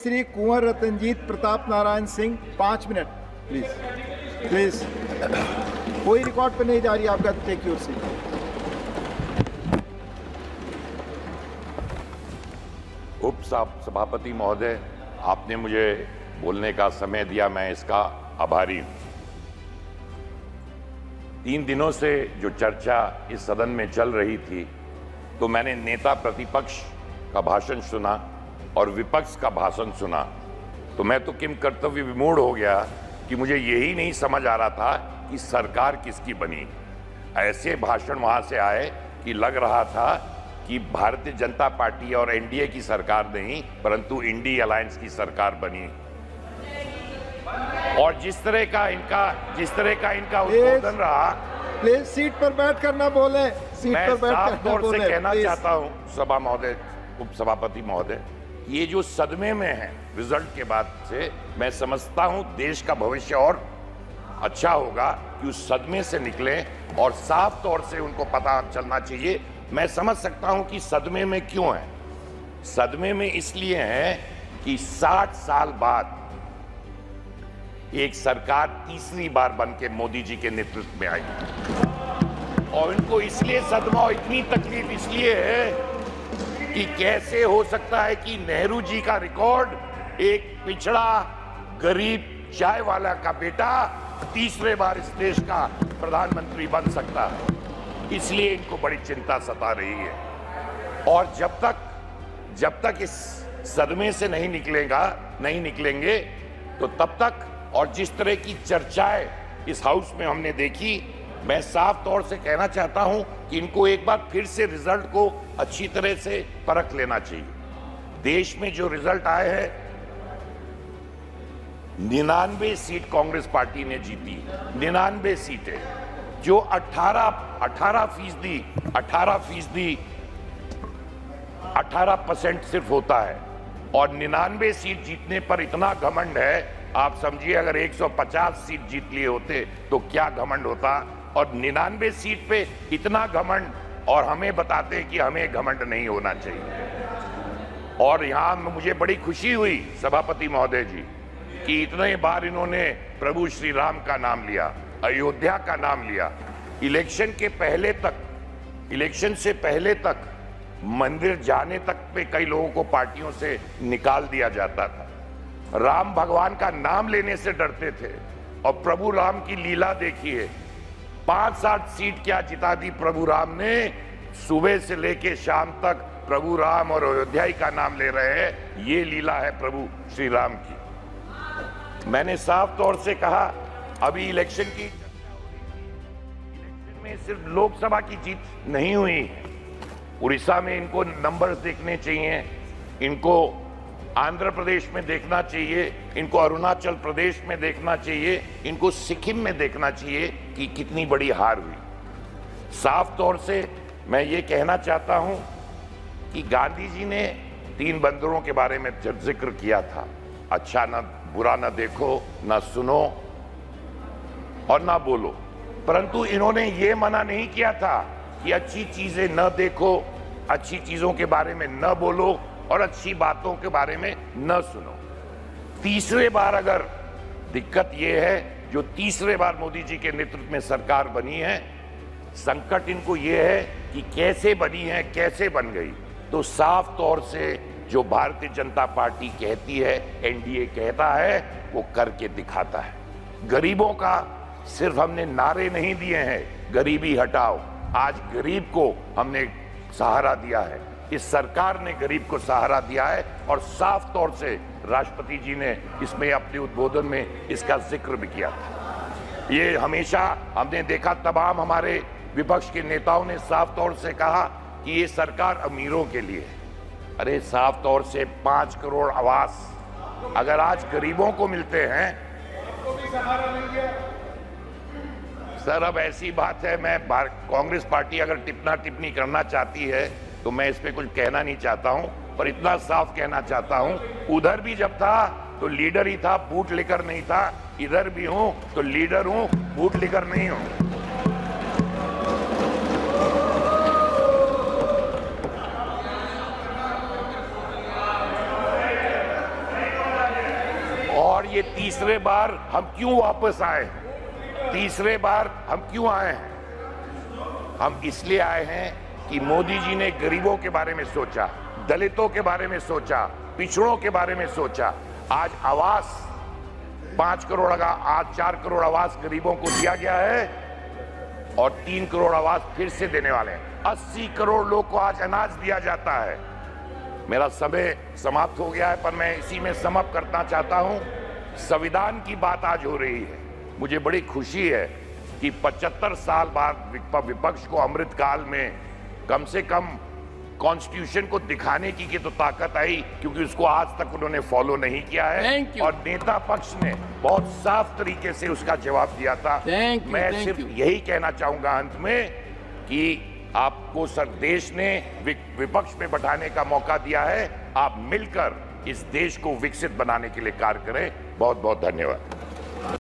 Shri Kunwar Ratanjeet Pratap Narayan Singh 5 minute please please. कोई record पे नहीं जा रही आपका, टेक योर सीट। उप सभापति महोदय, आपने मुझे बोलने का समय दिया, मैं इसका आभारी हूं। 3 दिनों से जो चर्चा इस सदन में चल रही थी, तो मैंने नेता प्रतिपक्ष का भाषण सुना और विपक्ष का भाषण सुना, तो मैं तो किम कर्तव्य विमूढ़ हो गया कि मुझे यही नहीं समझ आ रहा था कि सरकार किसकी बनी। ऐसे भाषण वहां से आए कि लग रहा था कि भारतीय जनता पार्टी और एनडीए की सरकार नहीं, परंतु इंडी अलायंस की सरकार बनी। और जिस तरह का इनका उद्बोधन रहा, प्लीज सीट पर बैठ कर ना बोले, सीट पर बैठ कर ना बोले। मैं कहना चाहता हूं सभा महोदय, उप सभापति महोदय, ये जो सदमे में है रिजल्ट के बाद से, मैं समझता हूं देश का भविष्य और अच्छा होगा कि उस सदमे से निकले और साफ तौर से उनको पता चलना चाहिए। मैं समझ सकता हूं कि सदमे में क्यों है। सदमे में इसलिए है कि 60 साल बाद एक सरकार तीसरी बार बन के मोदी जी के नेतृत्व में आई, और इनको इसलिए सदमा और इतनी तकलीफ इसलिए है कि कैसे हो सकता है कि नेहरू जी का रिकॉर्ड एक पिछड़ा गरीब चाय वाला का बेटा तीसरे बार इस देश का प्रधानमंत्री बन सकता है। इसलिए इनको बड़ी चिंता सता रही है, और जब तक इस सदमे से नहीं निकलेंगे तो तब तक, और जिस तरह की चर्चाएं इस हाउस में हमने देखी, मैं साफ तौर से कहना चाहता हूं कि इनको एक बार फिर से रिजल्ट को अच्छी तरह से परख लेना चाहिए। देश में जो रिजल्ट आए हैं, 99 सीट कांग्रेस पार्टी ने जीती, 99 सीटें, जो 18% सिर्फ होता है, और 99 सीट जीतने पर इतना घमंड है। आप समझिए अगर 150 सीट जीत लिए होते तो क्या घमंड होता, और 99 सीट पे इतना घमंड, और हमें बताते हैं कि हमें घमंड नहीं होना चाहिए। और यहां मुझे बड़ी खुशी हुई सभापति महोदय जी कि इतने बार इन्होंने प्रभु श्री राम का नाम लिया, अयोध्या का नाम लिया। इलेक्शन से पहले तक मंदिर जाने तक पे कई लोगों को पार्टियों से निकाल दिया जाता था, राम भगवान का नाम लेने से डरते थे। और प्रभु राम की लीला देखिए, 5-7 सीट क्या जिता दी प्रभु राम ने। सुबह से लेके शाम तक प्रभु राम और अयोध्या का नाम ले रहे हैं। ये लीला है प्रभु श्री राम की। मैंने साफ तौर से कहा, अभी इलेक्शन में सिर्फ लोकसभा की जीत नहीं हुई, उड़ीसा में इनको नंबर्स देखने चाहिए, इनको आंध्र प्रदेश में देखना चाहिए, इनको अरुणाचल प्रदेश में देखना चाहिए, इनको सिक्किम में देखना चाहिए कि कितनी बड़ी हार हुई। साफ तौर से मैं ये कहना चाहता हूं कि गांधी जी ने 3 बंदरों के बारे में जिक्र किया था, अच्छा ना बुरा ना देखो, ना सुनो और ना बोलो, परंतु इन्होंने ये मना नहीं किया था कि अच्छी चीजें न देखो, अच्छी चीजों के बारे में न बोलो और अच्छी बातों के बारे में न सुनो। तीसरे बार अगर दिक्कत यह है, जो तीसरे बार मोदी जी के नेतृत्व में सरकार बनी है, संकट इनको यह है कि कैसे बनी है, कैसे बन गई। तो साफ तौर से जो भारतीय जनता पार्टी कहती है, एनडीए कहता है, वो करके दिखाता है। गरीबों का सिर्फ हमने नारे नहीं दिए हैं, गरीबी हटाओ, आज गरीब को हमने सहारा दिया है, इस सरकार ने गरीब को सहारा दिया है, और साफ तौर से राष्ट्रपति जी ने इसमें अपने उद्बोधन में इसका जिक्र भी किया था। ये हमेशा हमने देखा, तमाम हमारे विपक्ष के नेताओं ने साफ तौर से कहा कि ये सरकार अमीरों के लिए है। अरे साफ तौर से 5 करोड़ आवास अगर आज गरीबों को मिलते हैं, सर अब ऐसी बात है, मैं कांग्रेस पार्टी अगर टिप्पणी करना चाहती है तो मैं इस पे कुछ कहना नहीं चाहता हूं, पर इतना साफ कहना चाहता हूं, उधर भी जब था तो लीडर ही था, बूट लेकर नहीं था, इधर भी हूं तो लीडर हूं, बूट लेकर नहीं हूं। और ये तीसरे बार हम क्यों वापस आए? तीसरे बार हम क्यों आए हैं? हम इसलिए आए हैं कि मोदी जी ने गरीबों के बारे में सोचा, दलितों के बारे में सोचा, पिछड़ों के बारे में सोचा। आज आवास 5 करोड़ का, आज 4 करोड़ आवास गरीबों को दिया गया है और 3 करोड़ आवास फिर से देने वाले हैं। 80 करोड़ लोग को आज अनाज दिया जाता है। मेरा समय समाप्त हो गया है, पर मैं इसी में समाप्त करना चाहता हूं। संविधान की बात आज हो रही है। मुझे बड़ी खुशी है कि 75 साल बाद विपक्ष को अमृतकाल में कम से कम कॉन्स्टिट्यूशन को दिखाने की तो ताकत आई, क्योंकि उसको आज तक उन्होंने फॉलो नहीं किया है और नेता पक्ष ने बहुत साफ तरीके से उसका जवाब दिया था। मैं सिर्फ यही कहना चाहूंगा अंत में कि आपको देश ने विपक्ष में बैठाने का मौका दिया है। आप मिलकर इस देश को विकसित बनाने के लिए कार्य करें। बहुत बहुत धन्यवाद।